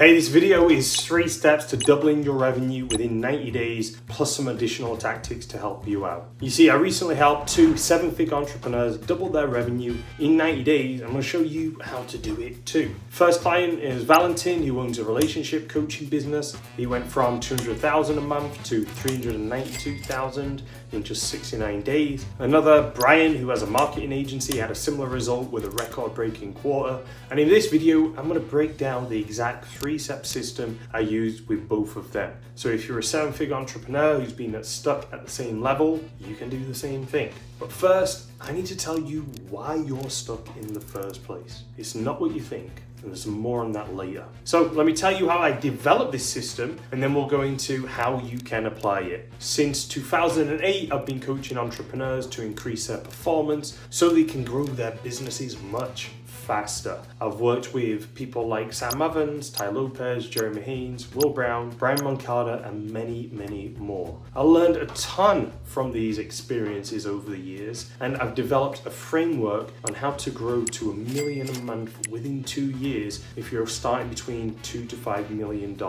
Hey, this video is 3 steps to doubling your revenue within 90 days, plus some additional tactics to help you out. You see, I recently helped 2 7-figure entrepreneurs double their revenue in 90 days. I'm going to show you how to do it too. First client is Valentin, who owns a relationship coaching business. He went from $200,000 a month to $392,000 in just 69 days. Another, Brian, who has a marketing agency, had a similar result with a record-breaking quarter. And in this video, I'm going to break down the exact 3-step system I used with both of them. So if you're a 7-figure entrepreneur who's been stuck at the same level, you can do the same thing. But first, I need to tell you why you're stuck in the first place. It's not what you think. And there's more on that later. So let me tell you how I developed this system, and then we'll go into how you can apply it. Since 2008, I've been coaching entrepreneurs to increase their performance so they can grow their businesses much faster. I've worked with people like Sam Evans, Ty Lopez, Jeremy Haynes, Will Brown, Brian Moncada, and many, many more. I learned a ton from these experiences over the years, and I've developed a framework on how to grow to $1 million a month within 2 years if you're starting between $2 to $5 million.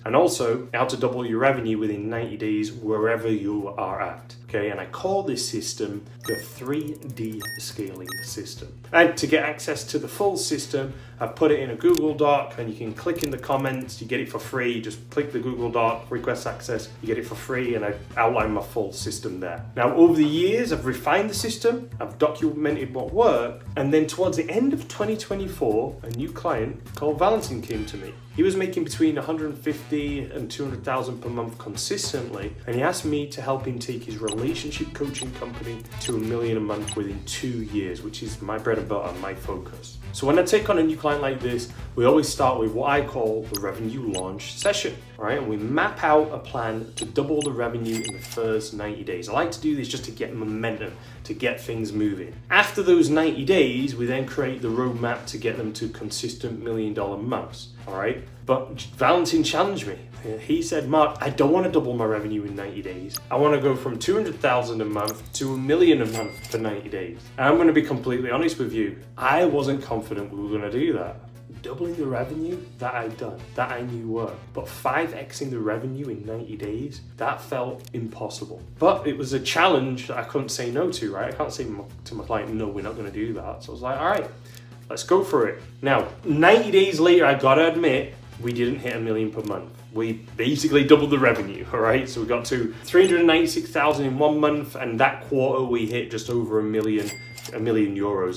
And also how to double your revenue within 90 days wherever you are at. Okay, and I call this system the 3D scaling system. And to get access to the full system, I've put it in a Google Doc, and you can click in the comments, you get it for free. Just click the Google Doc, request access, you get it for free, and I outline my full system there. Now, over the years, I've refined the system, I've documented what worked, and then towards the end of 2024, a new client called Valentin came to me. He was making between $150,000 and $200,000 per month consistently, and he asked me to help him take his relationship coaching company to $1 million a month within 2 years, which is my bread and butter, my focus. So when I take on a new client like this, we always start with what I call the revenue launch session, all right? And we map out a plan to double the revenue in the first 90 days. I like to do this just to get momentum, to get things moving. After those 90 days, we then create the roadmap to get them to consistent $1 million months, all right? But Valentin challenged me. He said, Mark, I don't want to double my revenue in 90 days. I want to go from $200,000 a month to $1 million a month for 90 days. And I'm going to be completely honest with you. I wasn't confident we were going to do that. Doubling the revenue, that I'd done, that I knew worked. But 5xing the revenue in 90 days, that felt impossible. But it was a challenge that I couldn't say no to, right? I can't say to my client, no, we're not going to do that. So I was like, all right, let's go for it. Now, 90 days later, I got to admit, we didn't hit $1 million per month. We basically doubled the revenue, all right? So we got to $396,000 in 1 month, and that quarter we hit just over €1 million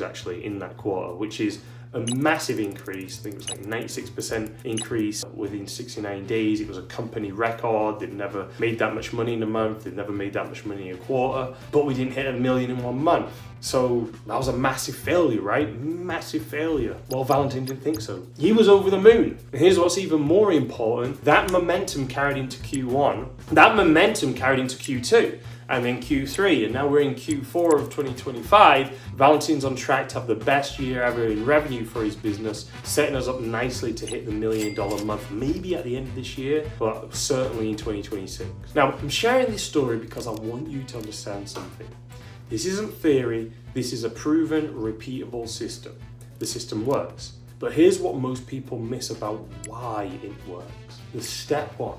actually in that quarter, which is a massive increase. I think it was like 96% increase within 69 days. It was a company record. They'd never made that much money in a month. They'd never made that much money in a quarter, but we didn't hit $1 million in 1 month. So that was a massive failure, right? Massive failure. Well, Valentin didn't think so. He was over the moon. And here's what's even more important. That momentum carried into Q1. That momentum carried into Q2. And then Q3, and now we're in Q4 of 2025. Valentin's on track to have the best year ever in revenue for his business, setting us up nicely to hit the $1 million month, maybe at the end of this year, but certainly in 2026. Now, I'm sharing this story because I want you to understand something. This isn't theory, this is a proven, repeatable system. The system works. But here's what most people miss about why it works. The step one.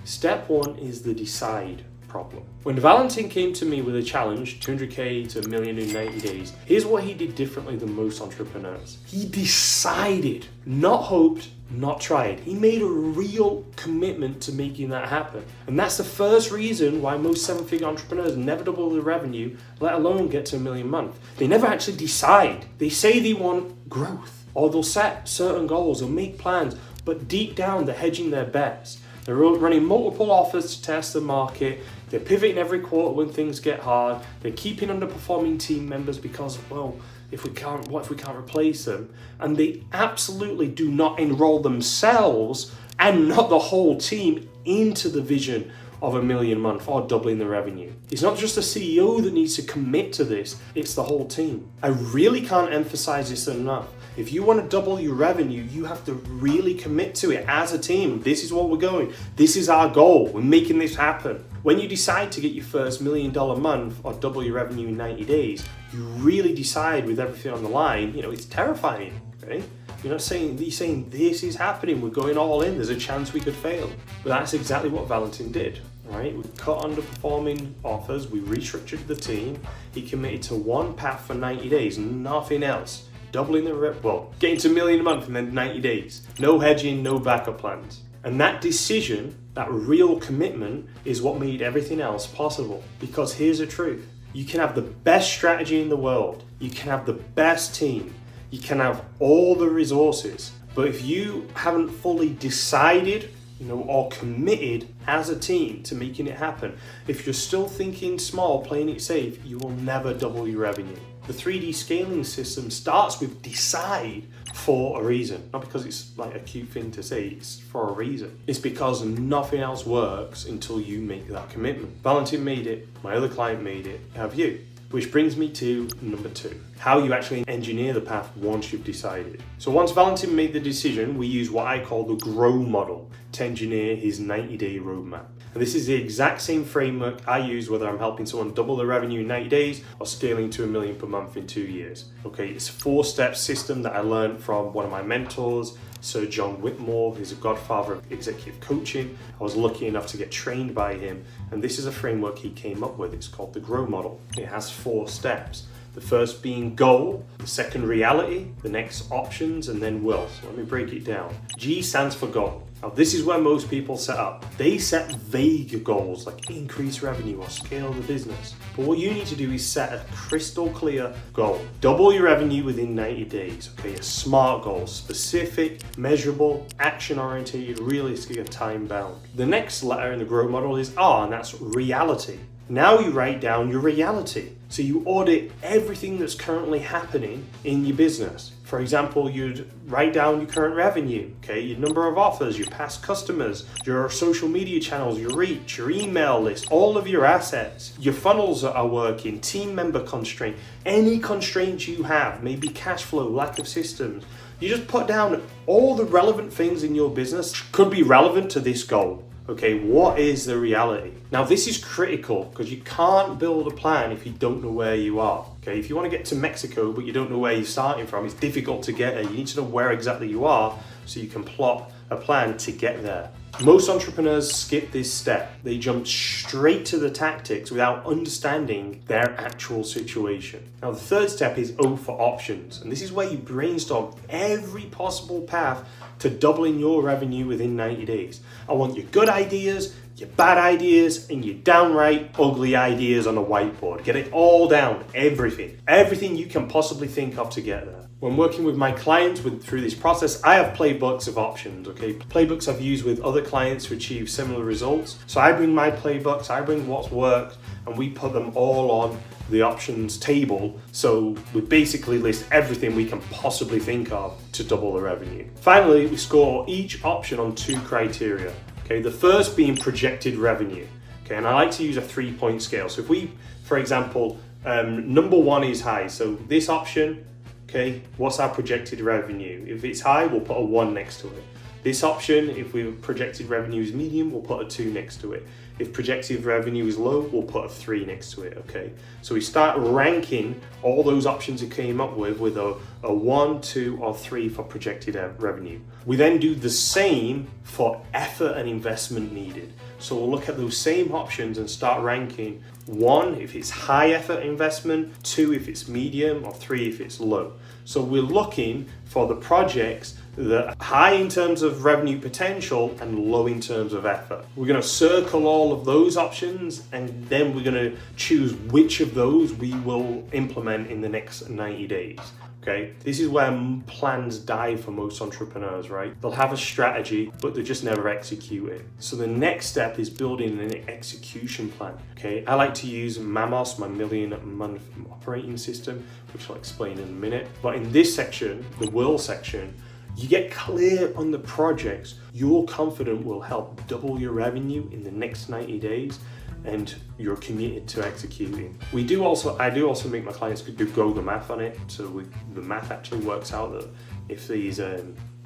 Step one is the decide problem. When Valentin came to me with a challenge, 200K to $1 million in 90 days, here's what he did differently than most entrepreneurs. He decided, not hoped, not tried. He made a real commitment to making that happen. And that's the first reason why most 7-figure entrepreneurs never double their revenue, let alone get to $1 million a month. They never actually decide. They say they want growth, or they'll set certain goals or make plans, but deep down they're hedging their bets. They're running multiple offers to test the market. They're pivoting every quarter when things get hard. They're keeping underperforming team members because, well, what if we can't replace them? And they absolutely do not enroll themselves and not the whole team into the vision of $1 million a month or doubling the revenue. It's not just the CEO that needs to commit to this, it's the whole team. I really can't emphasize this enough. If you want to double your revenue, you have to really commit to it as a team. This is what we're going. This is our goal. We're making this happen. When you decide to get your first $1 million month or double your revenue in 90 days, you really decide with everything on the line. You know, it's terrifying, right? You're not saying, he's saying this is happening, we're going all in, there's a chance we could fail. But that's exactly what Valentin did, right? We cut underperforming offers, we restructured the team, he committed to one path for 90 days, nothing else. Doubling the getting to $1 million a month in then 90 days. No hedging, no backup plans. And that decision, that real commitment, is what made everything else possible. Because here's the truth. You can have the best strategy in the world. You can have the best team. You can have all the resources. But if you haven't fully decided, or committed as a team to making it happen, if you're still thinking small, playing it safe, you will never double your revenue. The 3D scaling system starts with decide for a reason. Not because it's like a cute thing to say, it's for a reason. It's because nothing else works until you make that commitment. Valentin made it, my other client made it, have you? Which brings me to number 2, how you actually engineer the path once you've decided. So once Valentin made the decision, we use what I call the GROW model to engineer his 90-day roadmap. And this is the exact same framework I use whether I'm helping someone double their revenue in 90 days or scaling to $1 million per month in 2 years. Okay, it's a 4-step system that I learned from one of my mentors, Sir John Whitmore, who's a godfather of executive coaching. I was lucky enough to get trained by him, and this is a framework he came up with. It's called the GROW model. It has 4 steps. The first being goal, the second reality, the next options, and then will. So let me break it down. G stands for goal. Now this is where most people set up. They set vague goals like increase revenue or scale the business. But what you need to do is set a crystal clear goal. Double your revenue within 90 days. Okay, a SMART goal, specific, measurable, action-oriented, realistic, and time-bound. The next letter in the GROW model is R, and that's reality. Now you write down your reality. So you audit everything that's currently happening in your business. For example, you'd write down your current revenue, okay, your number of offers, your past customers, your social media channels, your reach, your email list, all of your assets, your funnels that are working, team member constraint, any constraints you have, maybe cash flow, lack of systems. You just put down all the relevant things in your business could be relevant to this goal. Okay, what is the reality? Now this is critical because you can't build a plan if you don't know where you are. Okay, if you want to get to Mexico but you don't know where you're starting from, it's difficult to get there. You need to know where exactly you are so you can plot a plan to get there. Most entrepreneurs skip this step. They jump straight to the tactics without understanding their actual situation. Now the third step is O for options, and this is where you brainstorm every possible path to doubling your revenue within 90 days. I want your good ideas, your bad ideas, and your downright ugly ideas on a whiteboard. Get it all down, everything you can possibly think of to get there. When working with my clients through this process, I have playbooks of options, okay? Playbooks I've used with other clients to achieve similar results. So I bring my playbooks, I bring what's worked, and we put them all on the options table. So we basically list everything we can possibly think of to double the revenue. Finally, we score each option on 2 criteria. Okay, the first being projected revenue. Okay, and I like to use a 3-point scale. So if we, for example, number 1 is high. So this option, okay, what's our projected revenue? If it's high, we'll put a 1 next to it. This option, if we projected revenue is medium, we'll put a 2 next to it. If projected revenue is low, we'll put a 3 next to it, okay? So we start ranking all those options we came up with a 1, 2, or 3 for projected revenue. We then do the same for effort and investment needed. So we'll look at those same options and start ranking 1 if it's high effort investment, 2 if it's medium, or 3 if it's low. So we're looking for the projects that are high in terms of revenue potential and low in terms of effort. We're going to circle all of those options, and then we're going to choose which of those we will implement in the next 90 days. Okay, this is where plans die for most entrepreneurs, right? They'll have a strategy, but they just never execute it. So the next step is building an execution plan. Okay, I like to use MAMOS, my million month operating system, which I'll explain in a minute. But in this section, the will section, you get clear on the projects you're confident will help double your revenue in the next 90 days. And you're committed to executing. I do also make my clients go the math on it. So the math actually works out that if these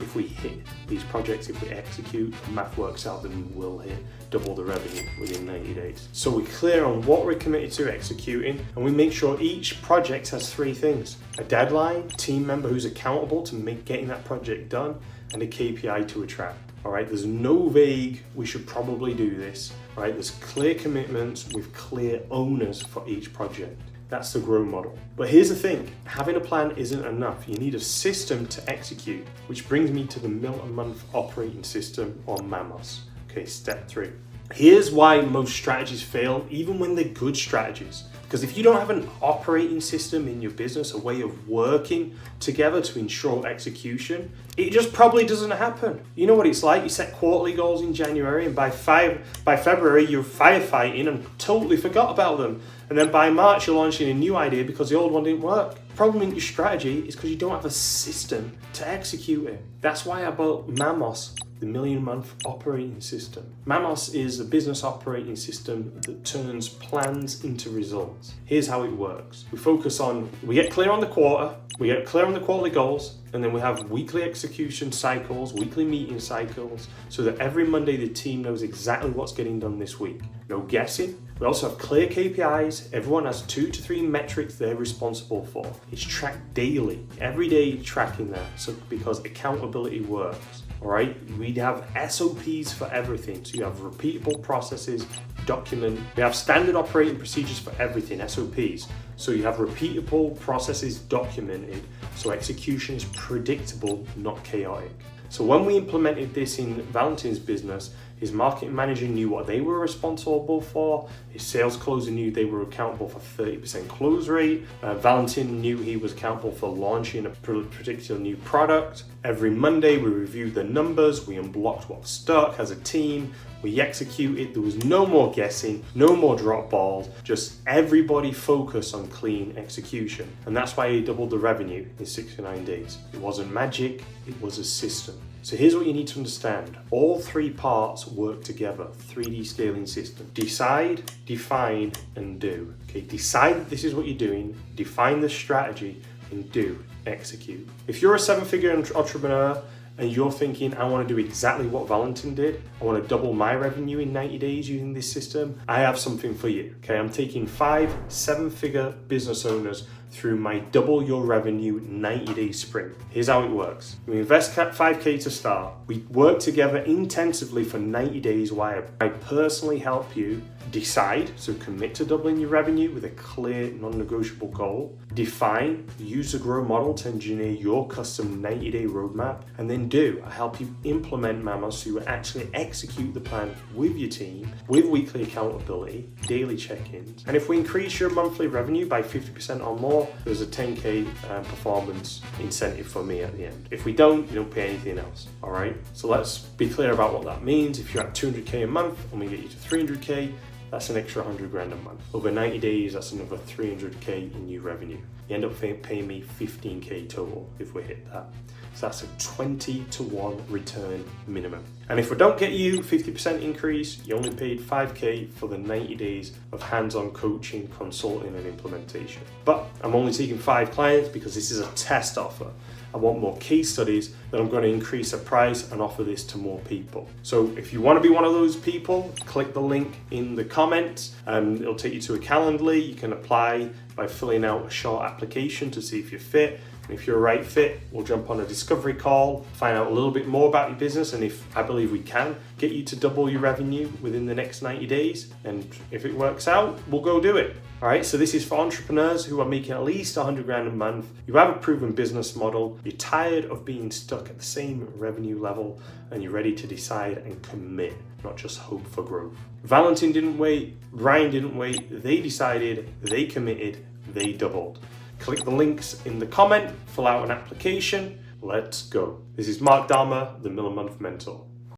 if we hit these projects, if we execute, math works out, then we will hit double the revenue within 90 days. So we're clear on what we're committed to executing, and we make sure each project has three things: a deadline, team member who's accountable to getting that project done, and a KPI to attract. All right, there's no vague, we should probably do this, right? There's clear commitments with clear owners for each project. That's the grow model. But here's the thing, having a plan isn't enough. You need a system to execute, which brings me to the month operating system, or MAMOS. Okay, step 3. Here's why most strategies fail, even when they're good strategies. Because if you don't have an operating system in your business, a way of working together to ensure execution, it just probably doesn't happen. You know what it's like? You set quarterly goals in January, and by February you're firefighting and totally forgot about them. And then by March you're launching a new idea because the old one didn't work. The problem in your strategy is because you don't have a system to execute it. That's why I built MAMOS, the million-month operating system. MAMOS is a business operating system that turns plans into results. Here's how it works. We get clear on the quarter, we get clear on the quarterly goals, and then we have weekly execution cycles, weekly meeting cycles, so that every Monday the team knows exactly what's getting done this week. No guessing. We also have clear KPIs. Everyone has 2 to 3 metrics they're responsible for. It's tracked daily, every day tracking that, so because accountability works. All right, we have SOPs for everything. So you have repeatable processes, we have standard operating procedures for everything, SOPs. So you have repeatable processes documented, so execution is predictable, not chaotic. So when we implemented this in Valentin's business, his marketing manager knew what they were responsible for. His sales closer knew they were accountable for 30% close rate. Valentin knew he was accountable for launching a particular new product. Every Monday we reviewed the numbers, we unblocked what was stuck as a team, we executed. There was no more guessing, no more drop balls, just everybody focus on clean execution. And that's why he doubled the revenue in 69 days. It wasn't magic, it was a system. So here's what you need to understand. All 3 parts work together, 3D scaling system. Decide, define, and do. Okay, decide that this is what you're doing, define the strategy, and do, execute. If you're a 7-figure entrepreneur and you're thinking, I want to do exactly what Valentin did, I want to double my revenue in 90 days using this system, I have something for you. Okay, I'm taking 5 7-figure business owners through my double your revenue 90-day sprint. Here's how it works. We invest $5K to start. We work together intensively for 90 days while I personally help you decide, so commit to doubling your revenue with a clear, non-negotiable goal. Define, use the grow model to engineer your custom 90-day roadmap, and then do. I help you implement MAMOS so you actually execute the plan with your team, with weekly accountability, daily check-ins. And if we increase your monthly revenue by 50% or more, there's a 10K performance incentive for me at the end. If we don't, you don't pay anything else, all right? So let's be clear about what that means. If you're at 200K a month and we get you to 300K, that's an extra 100 grand a month. Over 90 days, that's another 300K in new revenue. You end up paying me 15K total if we hit that. So that's a 20-to-1 return minimum. And if we don't get you 50% increase, you only paid 5K for the 90 days of hands-on coaching, consulting, and implementation. But I'm only taking 5 clients because this is a test offer. I want more case studies, then I'm going to increase the price and offer this to more people. So if you want to be one of those people, click the link in the comments and it'll take you to a Calendly. You can apply by filling out a short application to see if you're fit. And if you're a right fit, we'll jump on a discovery call, find out a little bit more about your business, and if I believe we can get you to double your revenue within the next 90 days, and if it works out, we'll go do it. All right, so this is for entrepreneurs who are making at least 100 grand a month. You have a proven business model, you're tired of being stuck at the same revenue level, and you're ready to decide and commit, not just hope for growth. Valentin didn't wait, Ryan didn't wait, they decided, they committed, they doubled. Click the links in the comment, fill out an application, let's go. This is Mark Dharma, the Million Month Mentor.